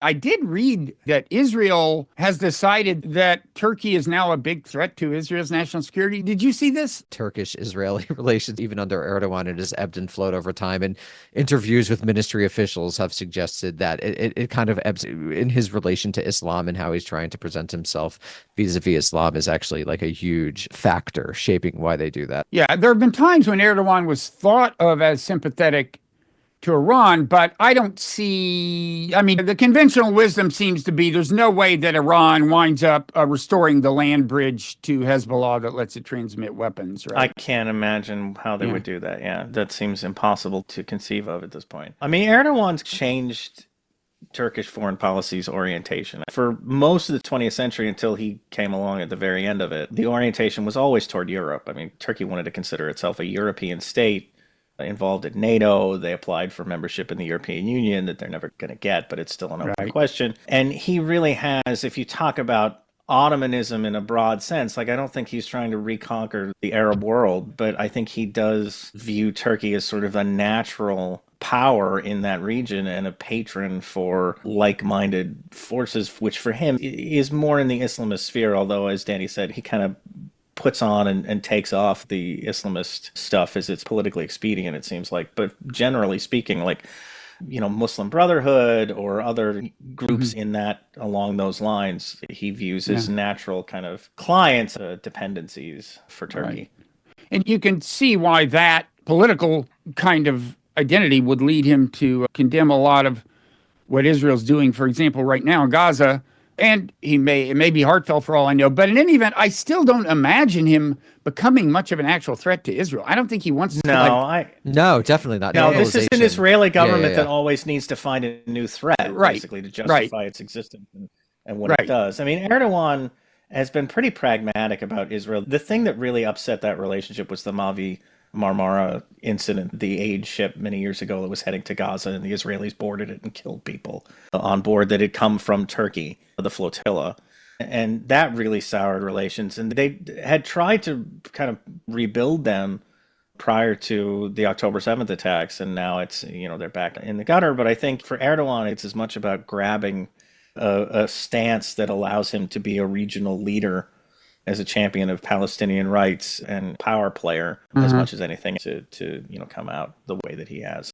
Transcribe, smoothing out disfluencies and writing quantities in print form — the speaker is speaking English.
I did read that Israel has decided that Turkey is now a big threat to Israel's national security. Did you see this? Turkish-Israeli relations, even under Erdogan, it has ebbed and flowed over time. And interviews with ministry officials have suggested that it kind of ebbs in his relation to Islam and how he's trying to present himself vis-a-vis Islam is actually like a huge factor shaping why they do that. Yeah, there have been times when Erdogan was thought of as sympathetic to Iran, but I don't see. I mean, the conventional wisdom seems to be there's no way that Iran winds up restoring the land bridge to Hezbollah that lets it transmit weapons, I right? can't imagine how they Yeah. would do that. Yeah, that seems impossible to conceive of at this point. I mean, Erdogan's changed Turkish foreign policy's orientation. For most of the 20th century until he came along at the very end of it, the orientation was always toward Europe. I mean, Turkey wanted to consider itself a European state involved in NATO. They applied for membership in the European Union that they're never going to get, but it's still an open Right. question. And he really has, if you talk about Ottomanism in a broad sense, like I don't think he's trying to reconquer the Arab world, but I think he does view Turkey as sort of a natural power in that region and a patron for like-minded forces, which for him is more in the Islamist sphere, although as Danny said, he kind of puts on and takes off the Islamist stuff as it's politically expedient, it seems like. But generally speaking, like, Muslim Brotherhood or other groups Mhm. in that along those lines, he views Yeah. as natural kind of clients, dependencies for Right. Turkey. And you can see why that political kind of identity would lead him to condemn a lot of what Israel's doing, for example, right now in Gaza. And it may be heartfelt for all I know, but in any event, I still don't imagine him becoming much of an actual threat to Israel. I don't think he wants to No, like, I No, definitely not. no, this is an Normalization. Israeli Yeah, yeah, government yeah. that always needs to find a new threat, right, basically, to right, justify its existence and what it right. does. I mean, Erdogan has been pretty pragmatic about Israel. The thing that really upset that relationship was the Mavi Marmara incident, the aid ship many years ago that was heading to Gaza, and the Israelis boarded it and killed people on board that had come from Turkey, the flotilla. And that really soured relations. And they had tried to kind of rebuild them prior to the October 7th attacks, and now it's, they're back in the gutter. But I think for Erdogan, it's as much about grabbing a stance that allows him to be a regional leader as a champion of Palestinian rights and power player as Uh-huh. much as anything to come out the way that he has.